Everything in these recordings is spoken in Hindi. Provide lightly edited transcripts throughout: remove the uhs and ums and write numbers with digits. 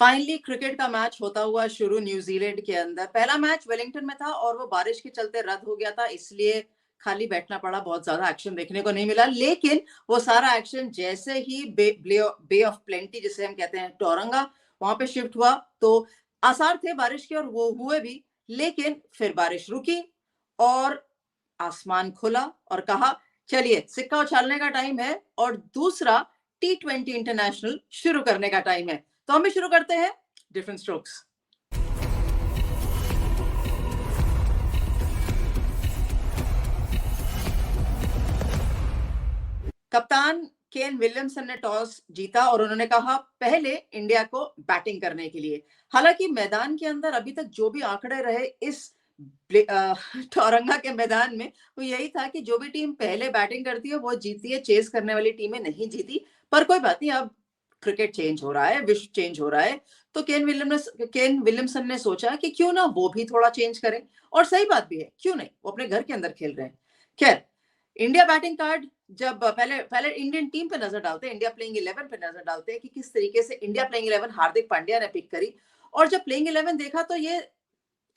फाइनली क्रिकेट का मैच होता हुआ शुरू न्यूजीलैंड के अंदर। पहला मैच वेलिंगटन में था और वो बारिश के चलते रद्द हो गया था, इसलिए खाली बैठना पड़ा। बहुत ज्यादा एक्शन देखने को नहीं मिला, लेकिन वो सारा एक्शन जैसे ही बे ऑफ प्लेंटी जिसे हम कहते हैं टोरंगा, वहां पे शिफ्ट हुआ तो आसार थे बारिश के और वो हुए भी। लेकिन फिर बारिश रुकी और आसमान खुला और कहा चलिए सिक्का उछालने का टाइम है और दूसरा T20 इंटरनेशनल शुरू करने का टाइम है। तो हम भी शुरू करते हैं डिफरेंट स्ट्रोक्स। कप्तान केन विलियमसन ने टॉस जीता और उन्होंने कहा पहले इंडिया को बैटिंग करने के लिए। हालांकि मैदान के अंदर अभी तक जो भी आंकड़े रहे इस टोरंगा के मैदान में, वो यही था कि जो भी टीम पहले बैटिंग करती है वो जीतती है, चेस करने वाली टीमें नहीं जीती। पर कोई बात नहीं, अब क्रिकेट चेंज हो रहा है, विश्व चेंज हो रहा है, तो केन विलियमसन ने सोचा कि क्यों ना वो भी थोड़ा चेंज करें। और सही बात भी है, क्यों नहीं, वो अपने घर के अंदर खेल रहे हैं। खैर, इंडिया बैटिंग कार्ड जब पहले पहले इंडियन टीम पे नजर डालते हैं, इंडिया प्लेइंग 11 पे नजर डालते हैं कि किस तरीके से इंडिया प्लेइंग 11 हार्दिक पांड्या ने पिक करी। और जब प्लेइंग 11 देखा तो ये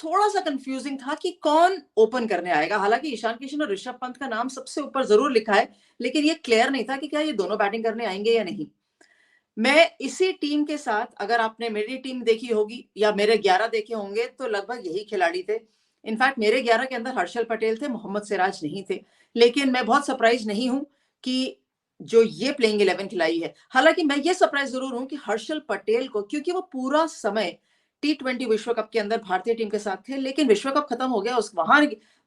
थोड़ा सा कंफ्यूजिंग था कि कौन ओपन करने आएगा। हालांकि ईशान किशन और ऋषभ पंत का नाम सबसे ऊपर जरूर लिखा है, लेकिन ये क्लियर नहीं था कि क्या ये दोनों बैटिंग करने आएंगे या नहीं। मैं इसी टीम के साथ, अगर आपने मेरी टीम देखी होगी या मेरे 11 देखे होंगे, तो लगभग यही खिलाड़ी थे। इनफैक्ट मेरे 11 के अंदर हर्षल पटेल थे, मोहम्मद सिराज नहीं थे। लेकिन मैं बहुत सरप्राइज नहीं हूं कि जो ये प्लेइंग 11 खिलाई है। हालांकि मैं ये सरप्राइज जरूर हूं कि हर्षल पटेल को, क्योंकि वो पूरा समय T20 विश्व कप के अंदर भारतीय टीम के साथ थे, लेकिन विश्व कप खत्म हो गया, उस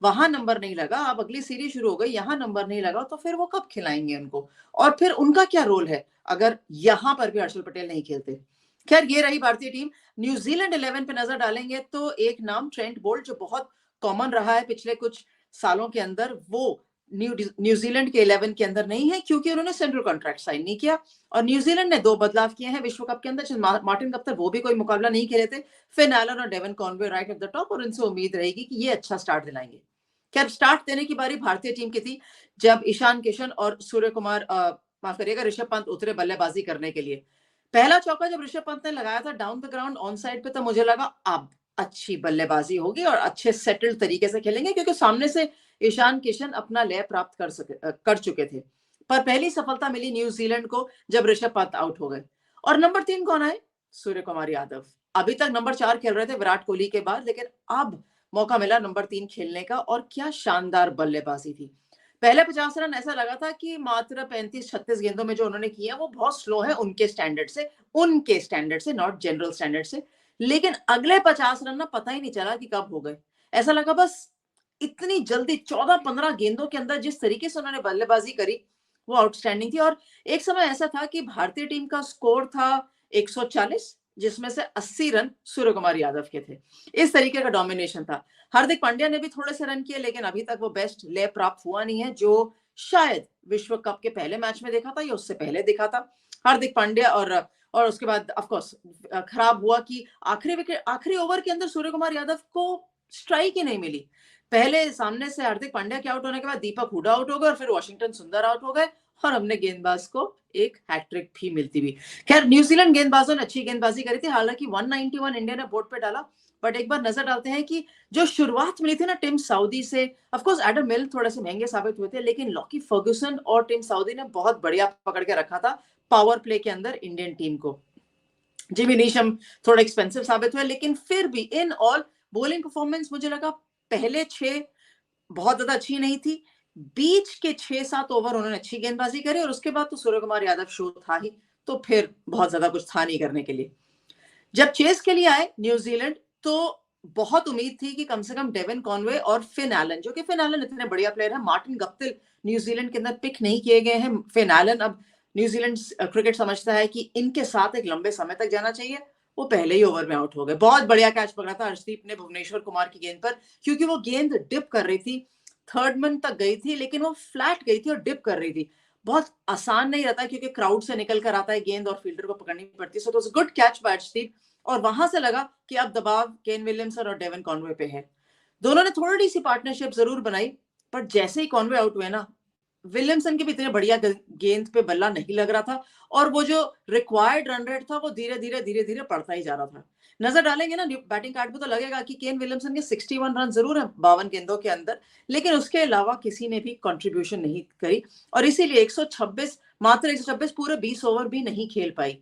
वहां नंबर नहीं लगा। अब अगली सीरीज शुरू हो गई, यहां नंबर नहीं लगा, तो फिर वो कब खिलाएंगे उनको? और फिर उनका क्या रोल है अगर यहां पर भी हर्षल पटेल नहीं खेलते? खैर, ये रही भारतीय टीम। न्यूजीलैंड 11 पे नजर डालेंगे तो एक नाम ट्रेंट बोल्ट, जो बहुत कॉमन रहा है पिछले कुछ सालों के अंदर, वो न्यूजीलैंड के 11 के अंदर नहीं है, क्योंकि उन्होंने सेंट्रल कॉन्ट्रैक्ट साइन नहीं किया। और न्यूजीलैंड ने 2 बदलाव किए हैं विश्व कप के अंदर। मार्टिन गप्टिल वो भी कोई मुकाबला नहीं खेले थे। फिन एलन और Devon Conway right at the top, और इनसे उम्मीद रहेगी कि ये अच्छा स्टार्ट दिलाएंगे। खैर, स्टार्ट देने की बारी भारतीय टीम की थी जब ईशान किशन और सूर्य कुमार, माफ करिएगा, ऋषभ पंत उतरे बल्लेबाजी करने के लिए। पहला चौका जब ऋषभ पंत ने लगाया था down the ground on side पे, तो मुझे लगा अब अच्छी बल्लेबाजी होगी और अच्छे सेटल्ड तरीके से खेलेंगे, क्योंकि सामने से ईशान किशन अपना लय प्राप्त कर चुके थे। पर पहली सफलता मिली न्यूजीलैंड को जब ऋषभ पंत आउट हो गए। और नंबर 3 कौन आए? सूर्य कुमार यादव। अभी तक नंबर 4 खेल रहे थे विराट कोहली के बाद, लेकिन अब मौका मिला नंबर 3 खेलने का, और क्या शानदार बल्लेबाजी थी। पहले 50 रन ऐसा लगा था कि मात्र 35-36 गेंदों में जो उन्होंने किया वो बहुत स्लो है उनके स्टैंडर्ड से, नॉट जनरल स्टैंडर्ड से। लेकिन अगले 50 रन ना पता ही नहीं चला कि कब हो गए। ऐसा लगा बस इतनी जल्दी 14-15 गेंदों के अंदर जिस तरीके से उन्होंने बल्लेबाजी करी वो आउटस्टैंडिंग थी। और एक समय ऐसा था कि भारतीय टीम का स्कोर था 140, जिसमें से 80 रन सूर्य कुमार यादव के थे। इस तरीके का डोमिनेशन था। हार्दिक पांड्या ने भी थोड़े से रन किए, लेकिन अभी तक वो बेस्ट लय प्राप्त हुआ नहीं है जो शायद विश्व कप के पहले मैच में देखा था या उससे पहले देखा था हार्दिक पांड्या। और उसके बाद ऑफ कोर्स खराब हुआ कि आखिरी ओवर के अंदर सूर्य कुमार यादव को स्ट्राइक ही नहीं मिली। पहले सामने से हार्दिक पांड्या के आउट होने के बाद दीपक हुडा आउट हो गए और फिर वॉशिंगटन सुंदर आउट हो गए, और हमने गेंदबाज को एक हैट्रिक भी मिलती हुई। खैर, न्यूजीलैंड गेंदबाजों ने अच्छी गेंदबाजी करी थी। हालांकि 191 इंडिया ने बोर्ड पे डाला। बट एक बार नजर डालते हैं कि जो शुरुआत मिली थी ना टिम साउदी से, ऑफ कोर्स एडम मिल थोड़े से महंगे साबित हुए थे, लेकिन लॉकी फर्गुसन और टिम साउदी ने बहुत बढ़िया पकड़ के रखा था पावर प्ले के अंदर इंडियन टीम को। जिमी नीशम थोड़ा एक्सपेंसिव साबित हुए, लेकिन फिर भी इन ऑल बॉलिंग परफॉर्मेंस मुझे लगा पहले 6 बहुत ज्यादा अच्छी नहीं थी। बीच के 6-7 ओवर उन्होंने अच्छी गेंदबाजी करी, और उसके बाद तो सूर्य कुमार यादव शो था ही, तो फिर बहुत ज्यादा कुछ था नहीं करने के लिए। जब चेस के लिए आए न्यूजीलैंड, तो बहुत उम्मीद थी कि कम से कम डेवन कॉनवे और फिन एलन, जो कि फिन एलन इतने बढ़िया प्लेयर है, मार्टिन गप्टिल न्यूजीलैंड के अंदर पिक नहीं किए गए हैं। फिन एलन, अब न्यूजीलैंड क्रिकेट समझता है कि इनके साथ एक लंबे समय तक जाना चाहिए। वो पहले ही ओवर में आउट हो गए। बहुत बढ़िया कैच पकड़ा था हर्षदीप ने भुवनेश्वर कुमार की गेंद पर, क्योंकि वो गेंद डिप कर रही थी, थर्ड मन तक गई थी, लेकिन वो फ्लैट गई थी और डिप कर रही थी। बहुत आसान नहीं रहता, क्योंकि क्राउड से निकल कर आता है गेंद और फील्डर को पकड़नी पड़ती है। So it was a good catch by Harshdeep, और वहां से लगा कि अब दबाव केन विलियमसन और डेवन कॉनवे पे है। दोनों ने थोड़ी सी पार्टनरशिप जरूर बनाई, पर जैसे ही कॉनवे आउट हुए ना, विलियमसन के भी इतने बढ़िया गेंद पे बल्ला नहीं लग रहा था और वो जो रिक्वायर्ड रन रेट था वो धीरे धीरे पड़ता ही जा रहा था। नजर डालेंगे ना बैटिंग कार्ड पे तो लगेगा कि केन विलियमसन के 61 रन जरूर है 52 गेंदों के अंदर, लेकिन उसके अलावा किसी ने भी कंट्रीब्यूशन नहीं करी और इसीलिए 126 मात्र 126 पूरे 20 ओवर भी नहीं खेल पाई।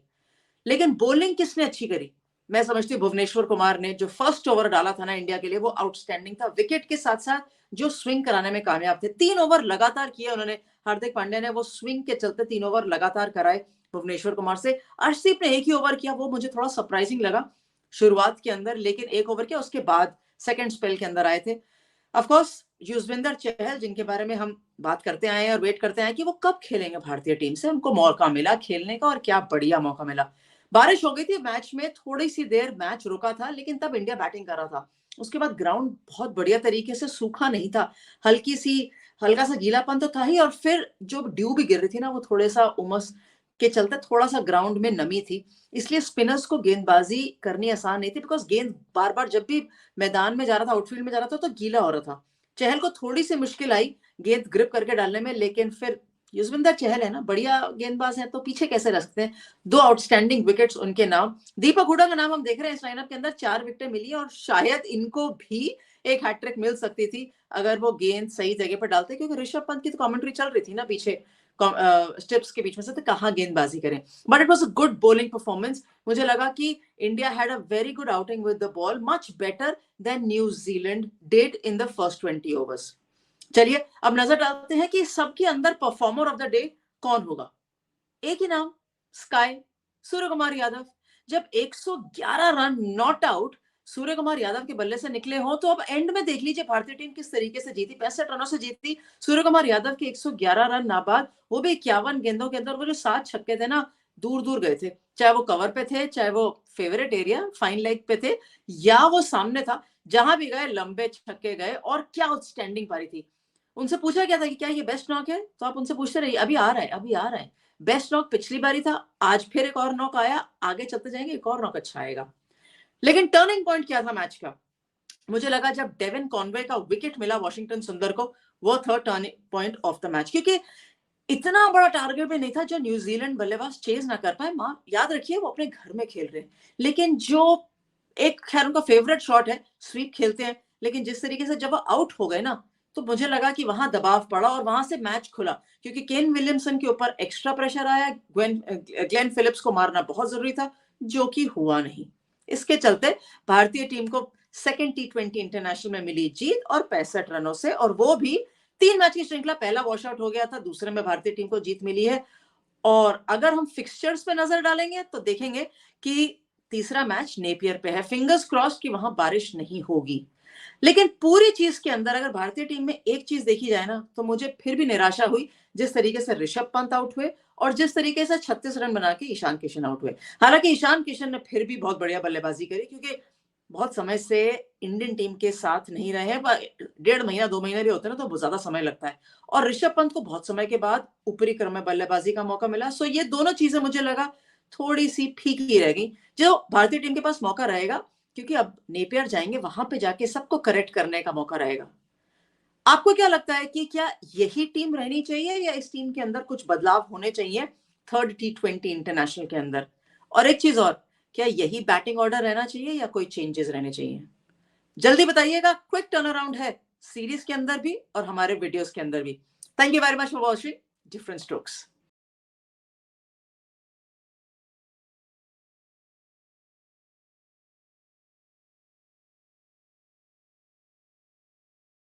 लेकिन बॉलिंग किसने अच्छी करी? मैं समझती हूँ भुवनेश्वर कुमार ने, जो फर्स्ट ओवर डाला था ना इंडिया के लिए वो आउटस्टैंडिंग था। विकेट के साथ साथ जो स्विंग कराने में कामयाब थे, 3 ओवर लगातार किए उन्होंने। हार्दिक पांड्या ने वो स्विंग के चलते 3 ओवर लगातार कराए भुवनेश्वर कुमार से। अर्शदीप ने एक ही ओवर किया, वो मुझे थोड़ा सरप्राइजिंग लगा शुरुआत के अंदर, लेकिन एक ओवर किया, उसके बाद सेकंड स्पेल के अंदर आए थे। ऑफकोर्स युजवेंद्र चहल, जिनके बारे में हम बात करते आए और वेट करते आए कि वो कब खेलेंगे भारतीय टीम से, उनको मौका मिला खेलने का और क्या बढ़िया मौका मिला। बारिश हो गई थी मैच में, थोड़ी सी देर मैच रुका था, लेकिन तब इंडिया बैटिंग कर रहा था। उसके बाद ग्राउंड बहुत बढ़िया तरीके से सूखा नहीं था, हल्का सा गीलापन तो था ही, और फिर जो ड्यू भी गिर रही थी ना वो थोड़े सा उमस के चलते थोड़ा सा ग्राउंड में नमी थी, इसलिए स्पिनर्स को गेंदबाजी करनी आसान नहीं थी, बिकॉज गेंद बार बार जब भी मैदान में जा रहा था, आउटफील्ड में जा रहा था, तो गीला हो रहा था। चहल को थोड़ी सी मुश्किल आई गेंद ग्रिप करके डालने में, लेकिन फिर युजवेंद्र चहल है ना, बढ़िया गेंदबाज है, तो पीछे कैसे रख सकते हैं। 2 आउटस्टैंडिंग विकेट्स उनके नाम। दीपक हुडा का नाम हम देख रहे हैं इस लाइनअप के अंदर, 4 विकेटें मिली और शायद इनको भी एक हैट्रिक मिल सकती थी अगर वो गेंद सही जगह पर डालते, क्योंकि ऋषभ पंत की तो कमेंट्री चल रही थी ना पीछे स्टेप्स के बीच में से, तो कहाँ गेंदबाजी करें। But it was a good bowling performance. मुझे लगा कि India had a very good outing with the ball, much better than New Zealand did in the first 20 overs. चलिए अब नजर डालते हैं कि सबके अंदर परफॉर्मर ऑफ द डे कौन होगा। एक ही नाम, स्काई, सूर्य कुमार यादव। जब 111 run not out Surya Kumar Yadav के बल्ले से निकले हो, तो अब एंड में देख लीजिए भारतीय टीम किस तरीके से जीती, 65 रनों से जीती। सूर्य कुमार यादव के 111 रन नाबाद, वो भी 51 गेंदों के अंदर। वो जो 7 छक्के थे ना, दूर दूर गए थे, चाहे वो कवर पे थे, चाहे वो फेवरेट एरिया फाइन लेग पे थे, या वो सामने था, जहां भी गए लंबे छक्के गए। और क्या आउटस्टैंडिंग पारी थी। उनसे पूछा गया था कि क्या ये बेस्ट नॉक है, तो आप उनसे पूछते रहिए, अभी आ रहा है, अभी आ रहा है। बेस्ट नॉक पिछली बारी था, आज फिर एक और नॉक आया, आगे चलते जाएंगे एक और नॉक अच्छा आएगा। लेकिन टर्निंग पॉइंट क्या था मैच का? मुझे लगा जब डेविन कॉनवे का विकेट मिला वॉशिंगटन सुंदर को, वो third turning point of the match, क्योंकि इतना बड़ा टारगेट भी नहीं था जो न्यूजीलैंड बल्लेबाज चेज ना कर पाए। मां याद रखिए वो अपने घर में खेल रहे हैं, लेकिन जो एक खैर उनका फेवरेट शॉट है, स्वीप खेलते हैं, लेकिन जिस तरीके से जब वो आउट हो गए ना, तो मुझे लगा कि वहां दबाव पड़ा और वहां से मैच खुला, क्योंकि केन विलियमसन के ऊपर एक्स्ट्रा प्रेशर आया। ग्लेन फिलिप्स को मारना बहुत जरूरी था, जो कि हुआ नहीं। इसके चलते भारतीय टीम को सेकेंड T20 इंटरनेशनल में मिली जीत और 65 रनों से, और वो भी 3 मैच की श्रृंखला। पहला वॉश आउट हो गया था, दूसरे में भारतीय टीम को जीत मिली है। और अगर हम फिक्सचर्स पे नजर डालेंगे तो देखेंगे कि तीसरा मैच नेपियर पे है। फिंगर्स क्रॉस कि वहां बारिश नहीं होगी। लेकिन पूरी चीज के अंदर अगर भारतीय टीम में एक चीज देखी जाए ना, तो मुझे फिर भी निराशा हुई, जिस तरीके से ऋषभ पंत आउट हुए और जिस तरीके से 36 रन बना के ईशान किशन आउट हुए। हालांकि ईशान किशन ने फिर भी बहुत बढ़िया बल्लेबाजी करी, क्योंकि बहुत समय से इंडियन टीम के साथ नहीं रहे हैं। 1.5 महीना 2 महीने भी होते हैं ना, तो बहुत ज्यादा समय लगता है। और ऋषभ पंत को बहुत समय के बाद ऊपरी क्रम में बल्लेबाजी का मौका मिला। सो ये दोनों चीजें मुझे लगा थोड़ी सी फीकी रह गई। जो भारतीय टीम के पास मौका रहेगा, क्योंकि अब नेपियर जाएंगे, वहां पे जाके सबको करेक्ट करने का मौका रहेगा। आपको क्या लगता है कि क्या यही टीम रहनी चाहिए, या इस टीम के अंदर कुछ बदलाव होने चाहिए थर्ड T20 इंटरनेशनल के अंदर? और एक चीज और, क्या यही बैटिंग ऑर्डर रहना चाहिए या कोई चेंजेस रहने चाहिए? जल्दी बताइएगा। क्विक टर्न अराउंड है सीरीज के अंदर भी और हमारे वीडियोस के अंदर भी। Thank you very much for watching different strokes.